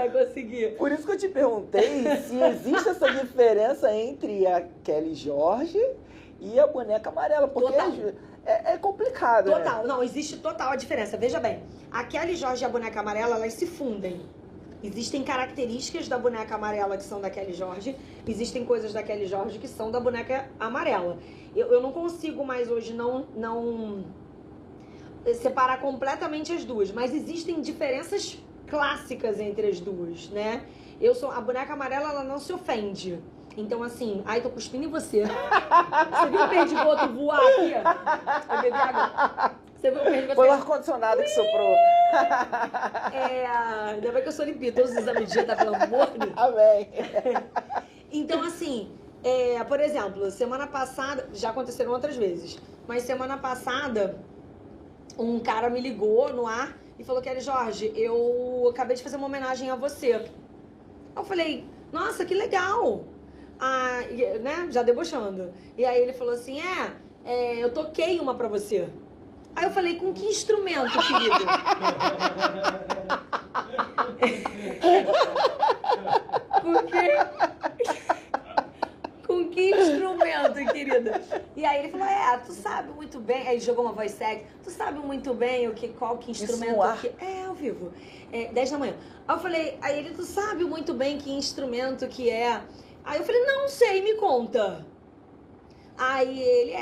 vai conseguir. Por isso que eu te perguntei se existe essa diferença entre a Kelly Jorge e a boneca amarela. Porque é complicado, Total, né? não, existe total a diferença. Veja bem, a Kelly Jorge e a boneca amarela, elas se fundem. Existem características da boneca amarela que são da Kelly Jorge, existem coisas da Kelly Jorge que são da boneca amarela. Eu não consigo mais hoje não separar completamente as duas, mas existem diferenças clássicas entre as duas, né? A boneca amarela, ela não se ofende. Então, assim, ai, tô cuspindo em você. Você viu o perdigoto voar aqui? Eu bebi água. Você viu o perdigoto? Foi o ar-condicionado que soprou. Ainda bem que eu sou limpinha, todos os exames de dieta, pelo amor de Deus. Amém. Então, assim, por exemplo, semana passada, já aconteceram outras vezes, mas semana passada, um cara me ligou no ar e falou: Kelly Jorge, eu acabei de fazer uma homenagem a você. Eu falei: nossa, que legal. Né, já debochando. E aí ele falou assim: eu toquei uma pra você. Aí eu falei: com que instrumento, querido? Com que instrumento, querida? E aí ele falou: tu sabe muito bem. Aí ele jogou uma voz sexy. Tu sabe muito bem qual que instrumento que ao vivo. 10 da manhã. Aí ele: tu sabe muito bem que instrumento que é. Aí eu falei: não sei, me conta. Aí ele,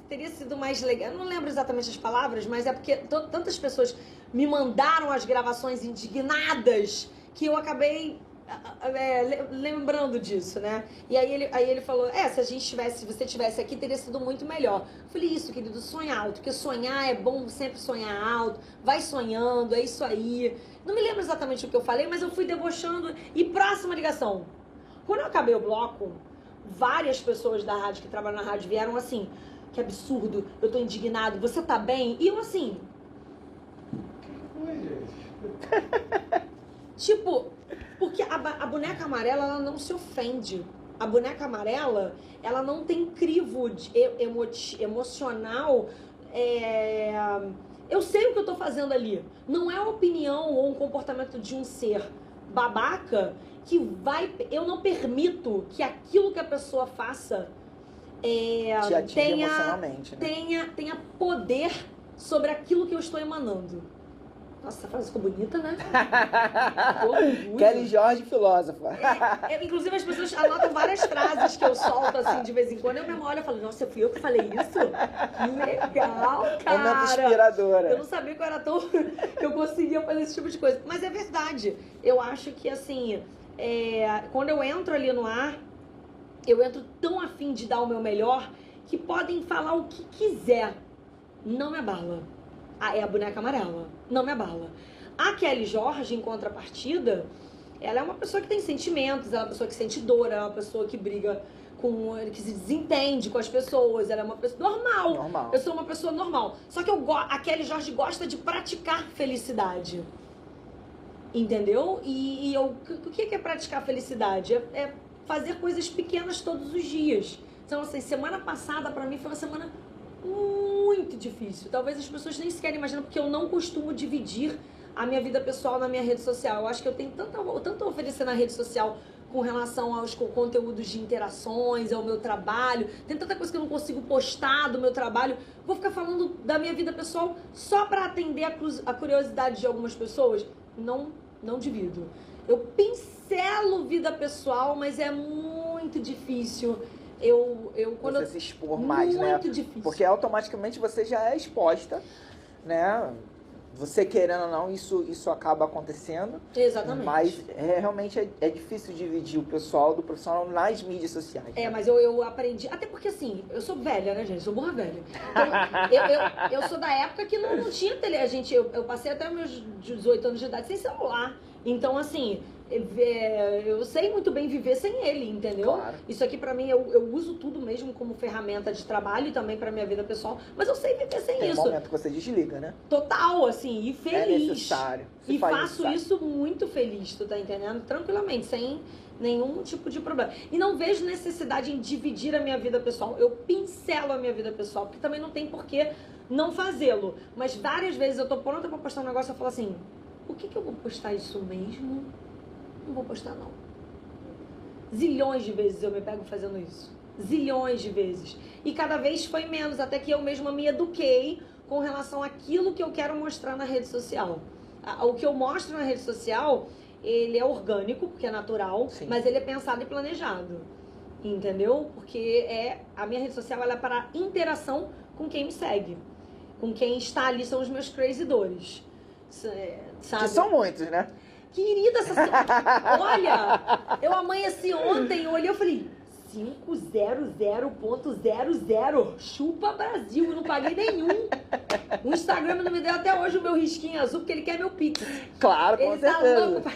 teria sido mais legal. Eu não lembro exatamente as palavras, mas é porque tantas pessoas me mandaram as gravações indignadas que eu acabei lembrando disso, né? E aí ele falou: se você tivesse aqui, teria sido muito melhor. Eu falei: isso, querido, sonha alto, porque sonhar é bom, sempre sonhar alto, vai sonhando, é isso aí. Não me lembro exatamente o que eu falei, mas eu fui debochando. E próxima ligação. Quando eu acabei o bloco, várias pessoas da rádio que trabalham na rádio vieram assim: que absurdo, eu tô indignado, você tá bem? E eu assim... Tipo, porque a boneca amarela, ela não se ofende. A boneca amarela, ela não tem crivo emocional. Eu sei o que eu tô fazendo ali. Não é a opinião ou um comportamento de um ser babaca que eu não permito que aquilo que a pessoa faça emocionalmente, né? tenha poder sobre aquilo que eu estou emanando. Nossa, essa frase ficou bonita, né? Kelly Jorge, filósofa. Inclusive, as pessoas anotam várias frases que eu solto, assim, de vez em quando. Eu mesmo olho e falo: nossa, fui eu que falei isso? Que legal, cara. Momento inspiradora. Eu não sabia que eu era tão... que eu conseguia fazer esse tipo de coisa. Mas é verdade. Eu acho que, assim, quando eu entro ali no ar, eu entro tão afim de dar o meu melhor que podem falar o que quiser. Não me abala. É a boneca amarela. Não me abala. A Kelly Jorge, em contrapartida, ela é uma pessoa que tem sentimentos, ela é uma pessoa que sente dor, ela é uma pessoa que briga que se desentende com as pessoas, ela é uma pessoa normal. Eu sou uma pessoa normal. Só que a Kelly Jorge gosta de praticar felicidade. Entendeu? O que é praticar felicidade? É fazer coisas pequenas todos os dias. Então, assim, semana passada pra mim foi uma semana muito difícil. Talvez as pessoas nem sequer imaginam, porque eu não costumo dividir a minha vida pessoal na minha rede social. Eu acho que eu tenho tanto a oferecer na rede social com relação aos conteúdos de interações, ao meu trabalho. Tem tanta coisa que eu não consigo postar do meu trabalho. Vou ficar falando da minha vida pessoal só pra atender a curiosidade de algumas pessoas? Não divido. Eu pincelo vida pessoal, mas é muito difícil. Quando você se expor mais, né? Muito difícil. Porque automaticamente você já é exposta, né? Você querendo ou não, isso acaba acontecendo. Exatamente. Mas realmente é difícil dividir o pessoal do profissional nas mídias sociais. Né? Mas eu aprendi... Até porque, assim, eu sou velha, né, gente? Sou burra velha. Então, eu sou da época que não tinha tele... Eu passei até meus 18 anos de idade sem celular. Então, assim... eu sei muito bem viver sem ele, entendeu? Claro. Isso aqui pra mim, eu uso tudo mesmo como ferramenta de trabalho e também pra minha vida pessoal, mas eu sei viver sem Tem isso. um momento que você desliga, né? Total, assim, e feliz. É necessário. E faço isso muito feliz, tu tá entendendo? Tranquilamente, sem nenhum tipo de problema. E não vejo necessidade em dividir a minha vida pessoal. Eu pincelo a minha vida pessoal, porque também não tem por que não fazê-lo. Mas várias vezes eu tô pronta pra postar um negócio e eu falo assim: por que eu vou postar isso mesmo? Não vou postar, não. Zilhões de vezes eu me pego fazendo isso. Zilhões de vezes. E cada vez foi menos, até que eu mesma me eduquei com relação àquilo que eu quero mostrar na rede social. O que eu mostro na rede social, ele é orgânico, porque é natural, Sim. mas ele é pensado e planejado. Entendeu? Porque a minha rede social ela é para interação com quem me segue. Com quem está ali, são os meus crazyadores. Sabe? Que são muitos, né? Querida, olha, eu amanheci ontem, eu olhei e falei, 500.00, chupa Brasil, eu não paguei nenhum. O Instagram não me deu até hoje o meu risquinho azul, porque ele quer meu Pix. Claro, com Ele tá certeza. louco pra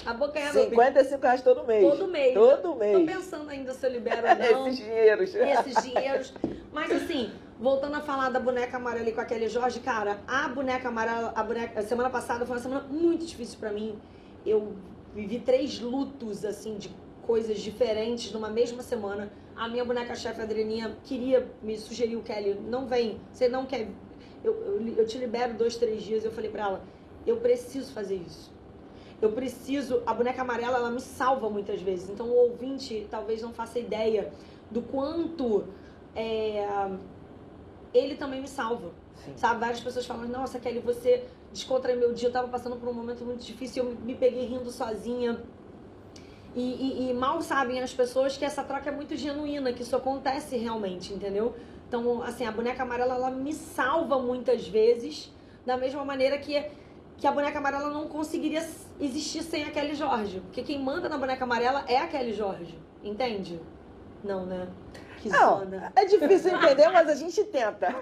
abocanhar meu Pix. R$55 todo mês. Todo mês. Todo mês. Tô pensando ainda se eu libero ou não. Esses dinheiros. Esses dinheiros. Mas assim, voltando a falar da boneca amarela e com a Kelly Jorge, cara, a boneca amarela, a semana passada foi uma semana muito difícil pra mim. Eu vivi 3 lutos, assim, de coisas diferentes numa mesma semana. A minha boneca-chefe, Adrianinha, me sugeriu, Kelly, não vem, você não quer... Eu te libero 2, 3 dias. Eu falei pra ela, eu preciso fazer isso. Eu preciso... A boneca amarela, ela me salva muitas vezes. Então, o ouvinte talvez não faça ideia do quanto ele também me salva. Sim. Sabe? Várias pessoas falam, nossa, Kelly, você descontraiu meu dia. Eu tava passando por um momento muito difícil. Eu me peguei rindo sozinha. E mal sabem as pessoas que essa troca é muito genuína, que isso acontece realmente, entendeu? Então, assim, a boneca amarela, ela me salva muitas vezes, da mesma maneira que a boneca amarela não conseguiria existir sem a Kelly Jorge. Porque quem manda na boneca amarela é a Kelly Jorge, entende? Não, né? Que Não, zona. é difícil entender, mas a gente tenta.